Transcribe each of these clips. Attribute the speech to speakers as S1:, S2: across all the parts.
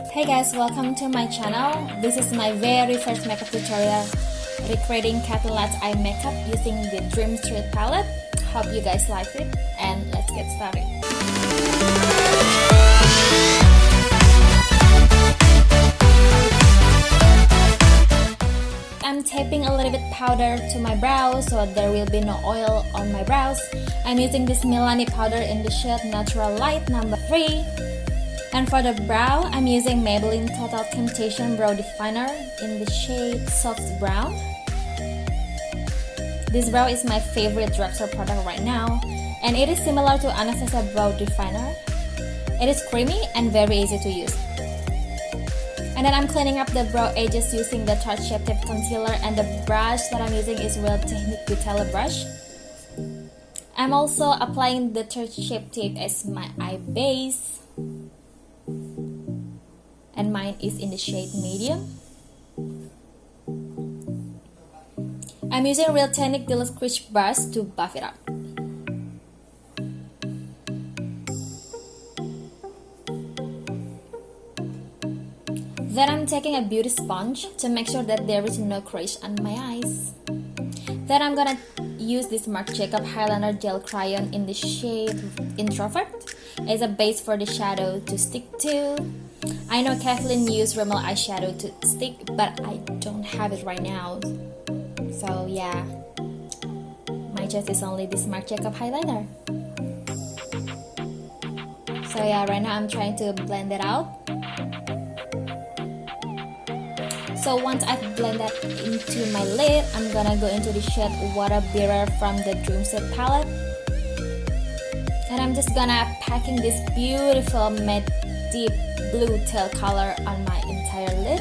S1: Hey guys, welcome to my channel. This is my very first makeup tutorial recreating Katy Lat's eye makeup using the Dream Street palette. Hope you guys like it and let's get started. I'm taping a little bit powder to my brows so there will be no oil on my brows. I'm using this Milani powder in the shade Natural Light number 3. And for the brow, I'm using Maybelline Total Temptation Brow Definer in the shade Soft Brown. This brow is my favorite drugstore product right now, and it is similar to Anastasia Brow Definer. It is creamy and very easy to use. And then I'm cleaning up the brow edges using the Tarte Shape Tape Concealer, and the brush that I'm using is Real Technique Detailer brush. I'm also applying the Tarte Shape Tape as my eye base. And mine is in the shade medium. I'm using Real Technique Deluxe Crease Brush to buff it up. Then I'm taking a beauty sponge to make sure that there is no crease on my eyes. Then I'm gonna use this Marc Jacobs Highliner Gel Crayon in the shade Introvert as a base for the shadow to stick to. I know Kathleen used Rimmel eyeshadow to stick, but I don't have it right now. So yeah, my choice is only this Marc Jacobs Highliner. So yeah, right now I'm trying to blend it out. So once I've blended into my lid, I'm gonna go into the shade Water Bearer from the Dream Street palette. And I'm just gonna packing this beautiful matte deep blue teal color on my entire lid.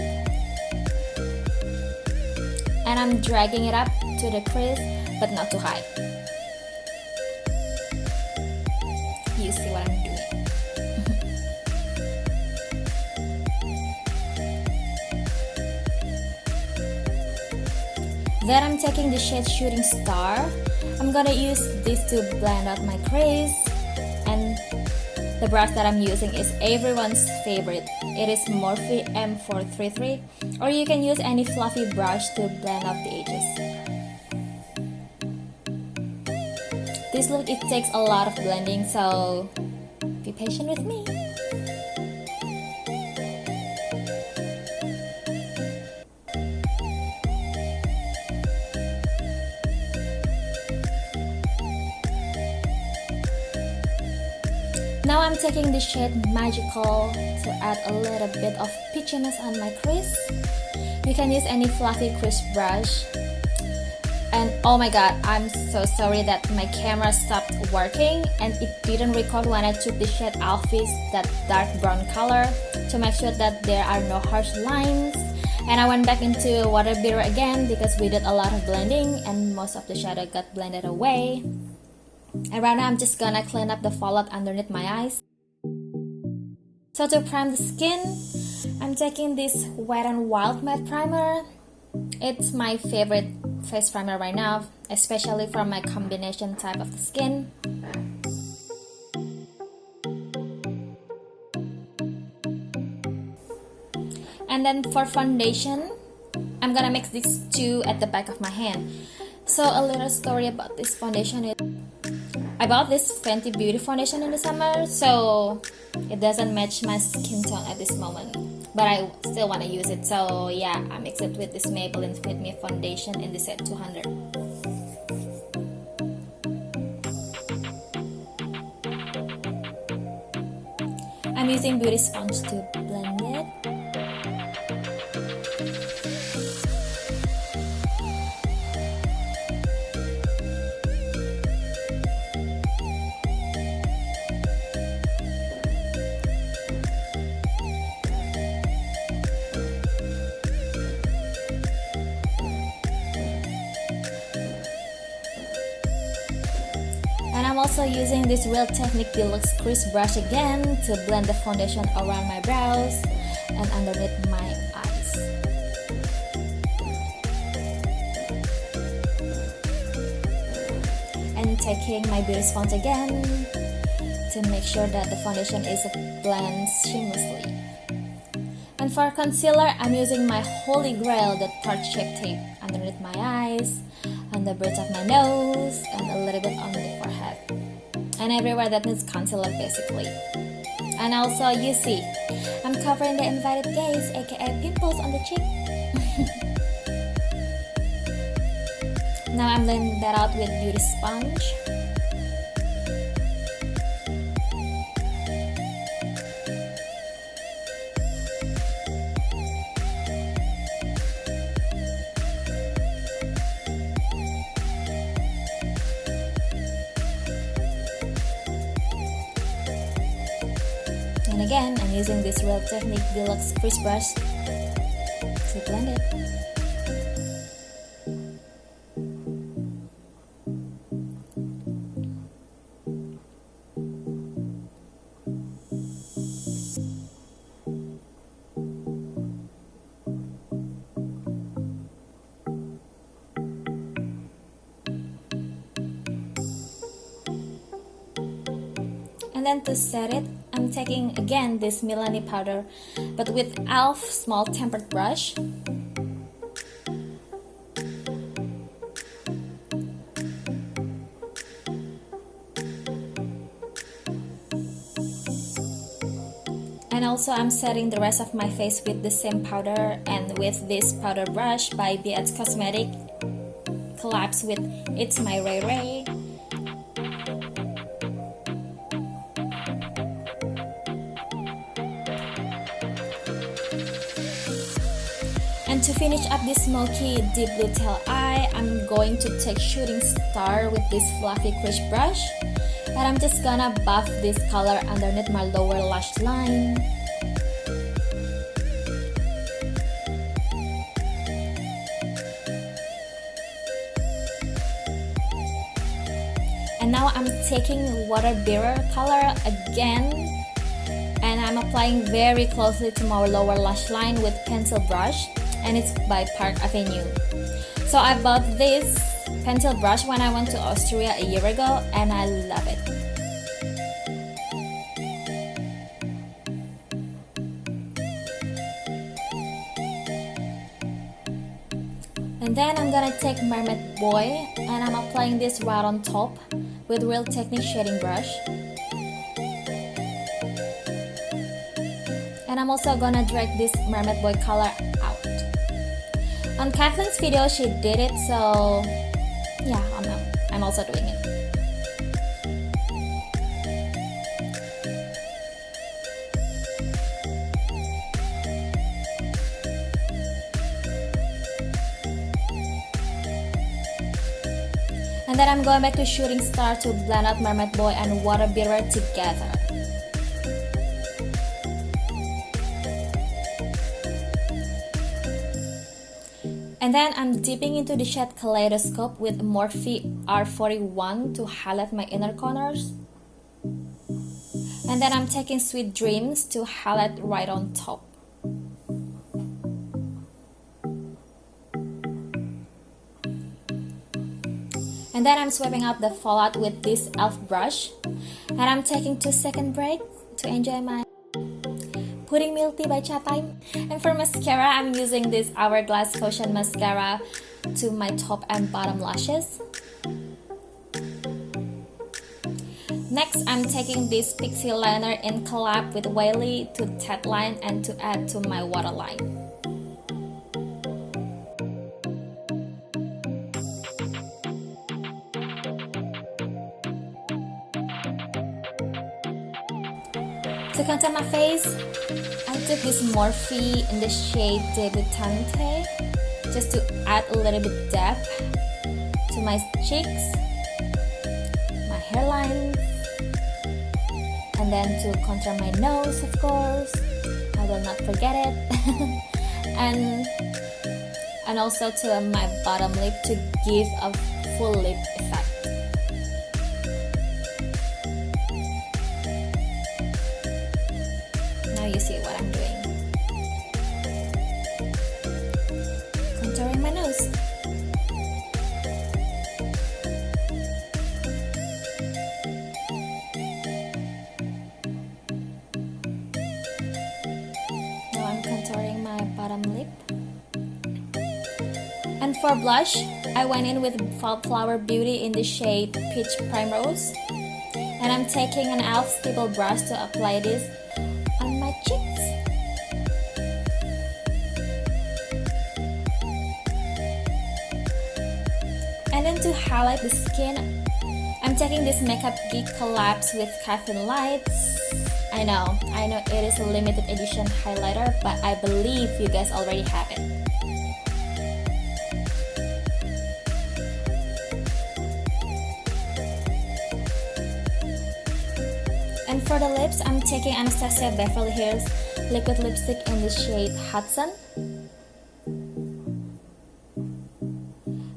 S1: And I'm dragging it up to the crease, but not too high. You see what I'm doing. Then I'm taking the shade Shooting Star. I'm gonna use this to blend out my crease. And the brush that I'm using is everyone's favorite. It is Morphe M433, or you can use any fluffy brush to blend out the edges. This look, it takes a lot of blending, so be patient with me. Now I'm taking the shade Magical to add a little bit of peachiness on my crease. You can use any fluffy crease brush. And oh my god, I'm so sorry that my camera stopped working and it didn't record when I took the shade Alphys, that dark brown color, to make sure that there are no harsh lines. And I went back into Water Bearer again because we did a lot of blending and most of the shadow got blended away. And right now I'm just gonna clean up the fallout underneath my eyes. So to prime the skin, I'm taking this Wet n Wild matte primer. It's my favorite face primer right now, especially for my combination type of the skin. And then for foundation, I'm gonna mix these two at the back of my hand. So a little story about this foundation is I bought this Fenty Beauty foundation in the summer, so it doesn't match my skin tone at this moment, but I still want to use it. So yeah, I mix it with this Maybelline Fit Me foundation in the set 200. I'm using beauty sponge to blend it. And I'm also using this Real Technique Deluxe Crease Brush again to blend the foundation around my brows and underneath my eyes. And taking my beauty sponge again to make sure that the foundation is blends seamlessly. And for concealer, I'm using my holy grail, the Tarte Shape Tape, underneath my eyes, on the bridge of my nose, and a little bit on the forehead. And everywhere that needs concealer basically. And also, you see, I'm covering the invited gaze, aka pimples on the cheek. Now I'm blending that out with beauty sponge. And again, I'm using this Real Technique Deluxe Crease Brush to blend it. And then to set it, I'm taking again this Milani powder, but with e.l.f. small tempered brush. And also I'm setting the rest of my face with the same powder and with this powder brush by BH Cosmetic, collabs with It's My Ray Ray. And to finish up this smoky deep blue tail eye, I'm going to take Shooting Star with this fluffy crease brush. And I'm just gonna buff this color underneath my lower lash line. And now I'm taking Water Bearer color again. And I'm applying very closely to my lower lash line with pencil brush. And it's by Park Avenue. So I bought this pencil brush when I went to Austria a year ago and I love it. And then I'm gonna take Mermaid Boy and I'm applying this right on top with Real Technique shading brush. And I'm also gonna drag this Mermaid Boy color out. On Kathleen's video, she did it, so yeah, I'm also doing it. And then I'm going back to Shooting Star to blend out Mermaid Boy and Water Bearer together. And then I'm dipping into the shade Kaleidoscope with Morphe R41 to highlight my inner corners. And then I'm taking Sweet Dreams to highlight right on top. And then I'm sweeping out the fallout with this e.l.f. brush. And I'm taking 2-second break to enjoy my Pudding Milk Tea by Chatime. And for mascara, I'm using this Hourglass Cushion Mascara to my top and bottom lashes. Next, I'm taking this Pixie Liner in collab with Wiley to tat line and to add to my waterline. To contour my face, I took this Morphe in the shade Debutante just to add a little bit depth to my cheeks, my hairline, and then to contour my nose, of course. I will not forget it. and also to my bottom lip to give a full lip effect. You see what I'm doing. Contouring my nose. Now I'm contouring bottom lip. And for blush, I went in with Flower Beauty in the shade Peach Primrose. And I'm taking an e.l.f. stipple brush to apply this on my cheeks. And then to highlight the skin, I'm taking this Makeup Geek collabs with Caffeine Lights. I know it is a limited edition highlighter, but I believe you guys already have it. And for the lips, I'm taking Anastasia Beverly Hills liquid lipstick in the shade Hudson.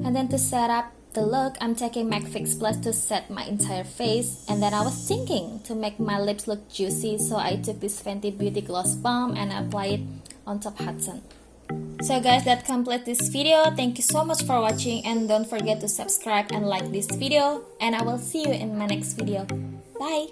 S1: And then to set up the look, I'm taking MAC Fix Plus to set my entire face. And then I was thinking to make my lips look juicy, so I took this Fenty Beauty Gloss Balm and applied it on top Hudson. So guys, that completes this video. Thank you so much for watching, and don't forget to subscribe and like this video, and I will see you in my next video. Bye!